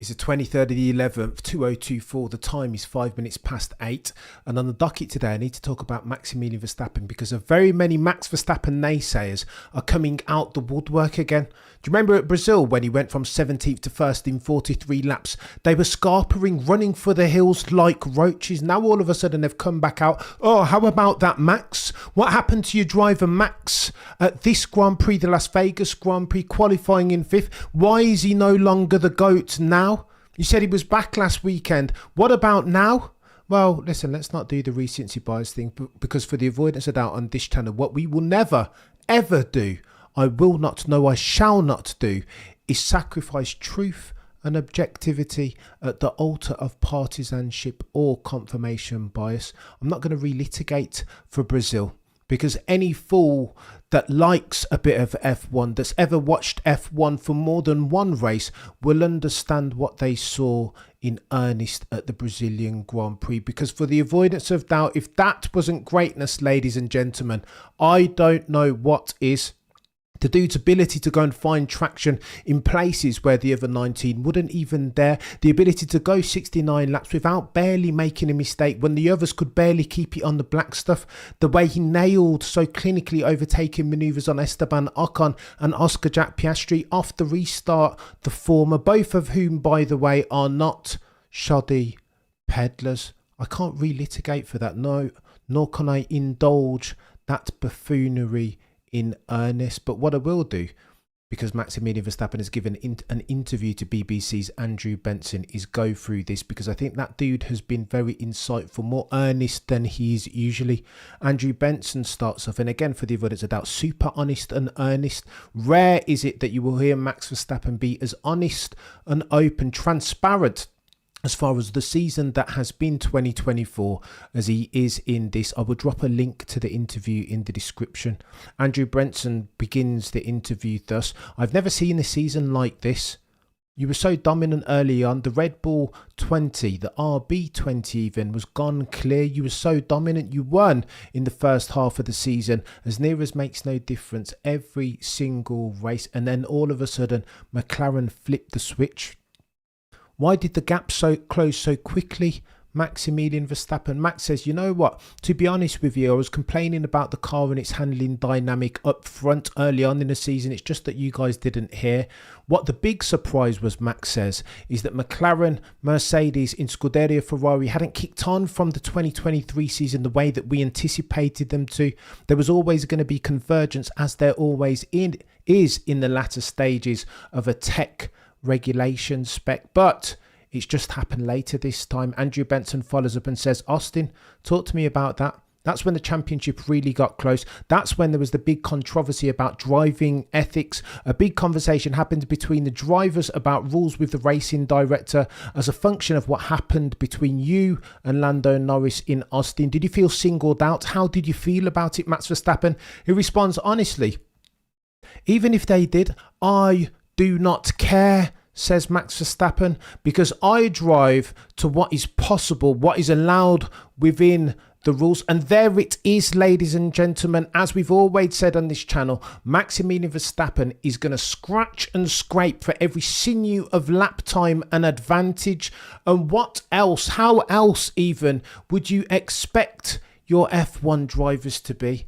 It's the 23rd of the 11th, 2024. The time is 5 minutes past 8. And on the docket today, I need to talk about Maximilian Verstappen because of very many Max Verstappen naysayers are coming out the woodwork again. Do you remember at Brazil when he went from 17th to 1st in 43 laps? They were scarpering, running for the hills like roaches. Now all of a sudden they've come back out. Oh, how about that, Max? What happened to your driver, Max, at this Grand Prix, the Las Vegas Grand Prix, qualifying in 5th? Why is he no longer the GOAT now? You said he was back last weekend. What about now? Well, listen, let's not do the recency bias thing because for the avoidance of doubt on this channel, what we will never, ever do, I will not, no, I shall not do, is sacrifice truth and objectivity at the altar of partisanship or confirmation bias. I'm not going to relitigate for Brazil because any fool that likes a bit of F1, that's ever watched F1 for more than one race, will understand what they saw in earnest at the Brazilian Grand Prix. Because for the avoidance of doubt, if that wasn't greatness, ladies and gentlemen, I don't know what is. The dude's ability to go and find traction in places where the other 19 wouldn't even dare. The ability to go 69 laps without barely making a mistake when the others could barely keep it on the black stuff. The way he nailed so clinically overtaking manoeuvres on Esteban Ocon and Oscar Jack Piastri off the restart. The former, both of whom, by the way, are not shoddy peddlers. I can't relitigate for that. No, nor can I indulge that buffoonery in earnest. But what I will do, because Maximilian Verstappen has given an interview to BBC's Andrew Benson, is go through this because I think that dude has been very insightful, more earnest than he is usually. Andrew Benson starts off, and again, for the avoidance of doubt, super honest and earnest. Rare is it that you will hear Max Verstappen be as honest and open, transparent as far as the season that has been 2024 as he is in this. I will drop a link to the interview in the description. Andrew Benson begins the interview thus: I've never seen a season like this. You were so dominant early on. The Red Bull 20, the RB20 even, was gone clear. You were so dominant. You won in the first half of the season, as near as makes no difference, every single race. And then all of a sudden, McLaren flipped the switch. Why did the gap close so quickly, Maximilian Verstappen? Max says, you know what, to be honest with you, I was complaining about the car and its handling dynamic up front early on in the season. It's just that you guys didn't hear. What the big surprise was, Max says, is that McLaren, Mercedes in Scuderia Ferrari hadn't kicked on from the 2023 season the way that we anticipated them to. There was always going to be convergence, as there always is in the latter stages of a tech regulation spec, but it's just happened later this time. Andrew Benson follows up and says, Austin, talk to me about that. That's when the championship really got close. That's when there was the big controversy about driving ethics. A big conversation happened between the drivers about rules with the racing director as a function of what happened between you and Lando Norris in Austin. Did you feel singled out? How did you feel about it, Max Verstappen? He responds, honestly, even if they did, I do not care, says Max Verstappen, because I drive to what is possible, what is allowed within the rules. And there it is, ladies and gentlemen. As we've always said on this channel, Maximilian Verstappen is going to scratch and scrape for every sinew of lap time and advantage. And what else, how else even would you expect your F1 drivers to be?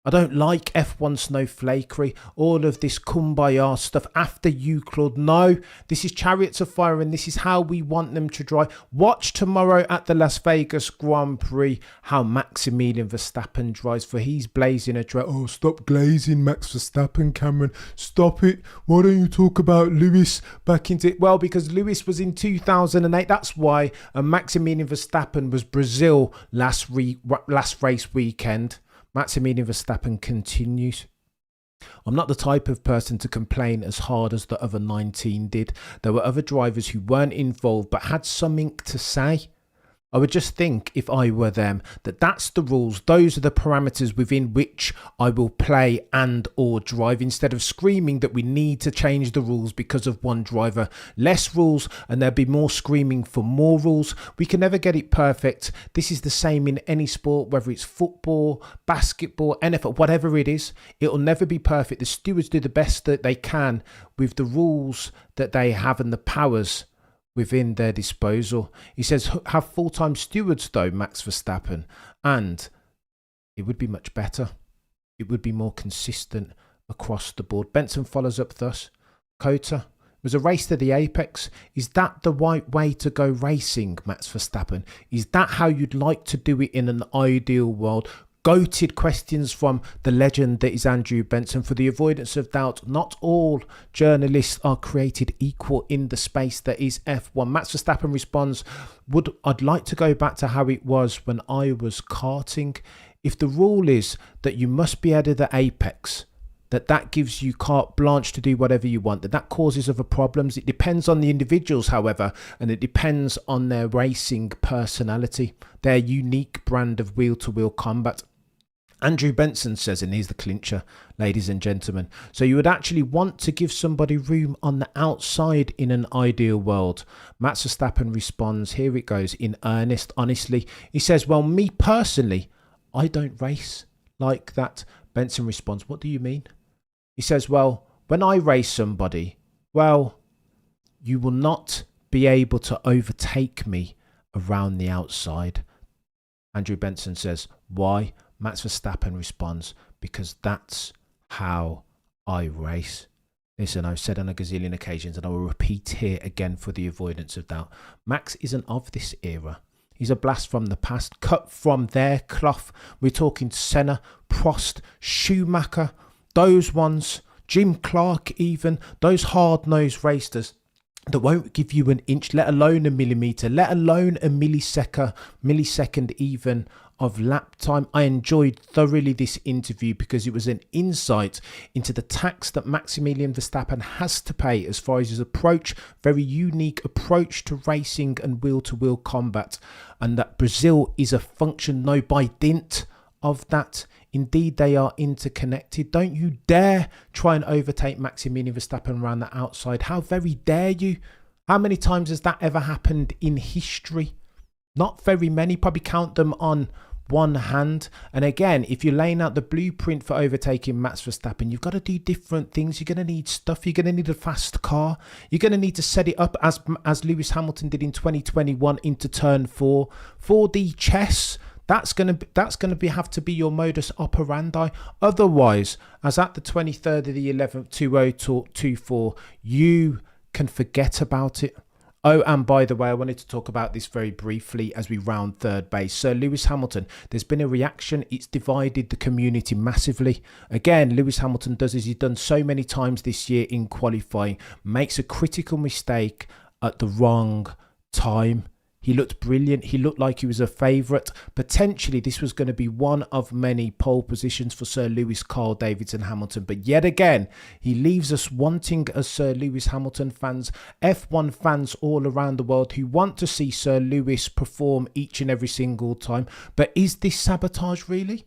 I don't like F1 snowflakery, all of this kumbaya stuff after you, Claude. No, this is Chariots of Fire and this is how we want them to drive. Watch tomorrow at the Las Vegas Grand Prix how Maximilian Verstappen drives, for he's blazing a trail. Oh, stop glazing, Max Verstappen, Cameron. Stop it. Why don't you talk about Lewis back into it? Well, because Lewis was in 2008. That's why. And Maximilian Verstappen was Brazil last race weekend. Maximilian Verstappen continues. I'm not the type of person to complain as hard as the other 19 did. There were other drivers who weren't involved but had something to say. I would just think, if I were them, that that's the rules. Those are the parameters within which I will play and or drive, instead of screaming that we need to change the rules because of one driver. Less rules and there'll be more screaming for more rules. We can never get it perfect. This is the same in any sport, whether it's football, basketball, NFL, whatever it is. It'll never be perfect. The stewards do the best that they can with the rules that they have and the powers within their disposal. He says, have full-time stewards though, Max Verstappen, and it would be much better. It would be more consistent across the board. Benson follows up thus. Cota, it was a race to the apex. Is that the right way to go racing, Max Verstappen? Is that how you'd like to do it in an ideal world? Goated questions from the legend that is Andrew Benson. For the avoidance of doubt, not all journalists are created equal in the space that is F1. Max Verstappen responds, I'd like to go back to how it was when I was karting. If the rule is that you must be out of the apex, that gives you carte blanche to do whatever you want, that causes other problems. It depends on the individuals, however, and it depends on their racing personality, their unique brand of wheel-to-wheel combat. Andrew Benson says, and here's the clincher, ladies and gentlemen, so you would actually want to give somebody room on the outside in an ideal world. Max Verstappen responds, here it goes, in earnest, honestly. He says, well, me personally, I don't race like that. Benson responds, what do you mean? He says, well, when I race somebody, well, you will not be able to overtake me around the outside. Andrew Benson says, why? Max Verstappen responds, because that's how I race. Listen, I've said on a gazillion occasions, and I will repeat here again for the avoidance of doubt, Max isn't of this era. He's a blast from the past, cut from their cloth. We're talking Senna, Prost, Schumacher, those ones, Jim Clark even, those hard-nosed racers that won't give you an inch, let alone a millimetre, let alone a millisecond even of lap time. I enjoyed thoroughly this interview because it was an insight into the tax that Maximilian Verstappen has to pay as far as his approach, very unique approach to racing and wheel-to-wheel combat, and that Brazil is a function, no, by dint of that. Indeed, they are interconnected. Don't you dare try and overtake Maximilian Verstappen around the outside. How very dare you? How many times has that ever happened in history? Not very many, probably count them on one hand. And again, if you're laying out the blueprint for overtaking Max Verstappen, you've got to do different things. You're going to need stuff. You're going to need a fast car. You're going to need to set it up as Lewis Hamilton did in 2021 into turn 4. 4D chess. That's going to have to be your modus operandi. Otherwise, as at the 23rd of the 11th, 2024, you can forget about it. Oh, and by the way, I wanted to talk about this very briefly as we round third base. Sir Lewis Hamilton, there's been a reaction. It's divided the community massively. Again, Lewis Hamilton does as he's done so many times this year in qualifying, makes a critical mistake at the wrong time. He looked brilliant. He looked like he was a favourite. Potentially, this was going to be one of many pole positions for Sir Lewis, Carl Davidson, Hamilton. But yet again, he leaves us wanting as Sir Lewis Hamilton fans, F1 fans all around the world who want to see Sir Lewis perform each and every single time. But is this sabotage really?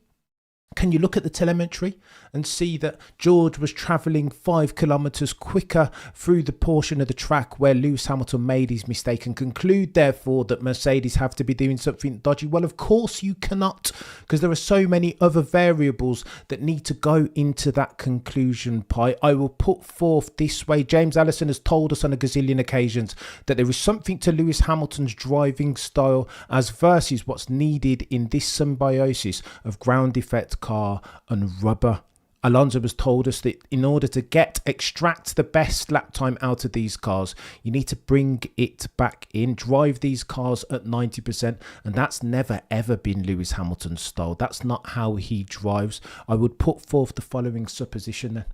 Can you look at the telemetry and see that George was travelling 5 kilometres quicker through the portion of the track where Lewis Hamilton made his mistake and conclude, therefore, that Mercedes have to be doing something dodgy? Well, of course you cannot, because there are so many other variables that need to go into that conclusion pie. I will put forth this way. James Allison has told us on a gazillion occasions that there is something to Lewis Hamilton's driving style as versus what's needed in this symbiosis of ground effect car and rubber. Alonso has told us that in order to extract the best lap time out of these cars, you need to bring it back in, drive these cars at 90%, and that's never ever been Lewis Hamilton's style. That's not how he drives. I would put forth the following supposition then.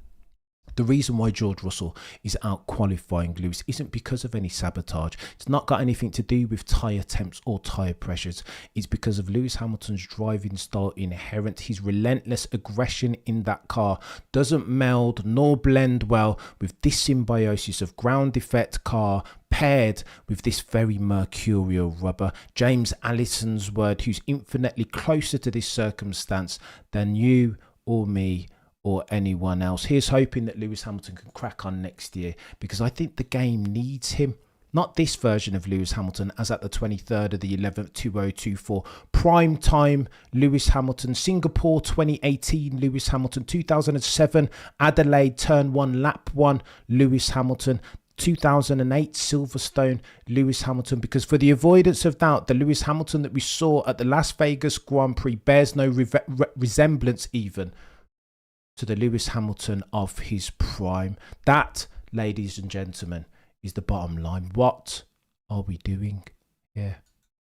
The reason why George Russell is out qualifying Lewis isn't because of any sabotage. It's not got anything to do with tyre temps or tyre pressures. It's because of Lewis Hamilton's driving style inherent. His relentless aggression in that car doesn't meld nor blend well with this symbiosis of ground effect car paired with this very mercurial rubber. James Allison's word, who's infinitely closer to this circumstance than you or me or anyone else. Here's hoping that Lewis Hamilton can crack on next year, because I think the game needs him. Not this version of Lewis Hamilton as at the 23rd of the 11th, 2024. Prime time Lewis Hamilton. Singapore 2018 Lewis Hamilton. 2007 Adelaide turn 1 lap 1 Lewis Hamilton. 2008 Silverstone Lewis Hamilton, because for the avoidance of doubt, the Lewis Hamilton that we saw at the Las Vegas Grand Prix bears no resemblance even to the Lewis Hamilton of his prime. That, ladies and gentlemen, is the bottom line. What are we doing here?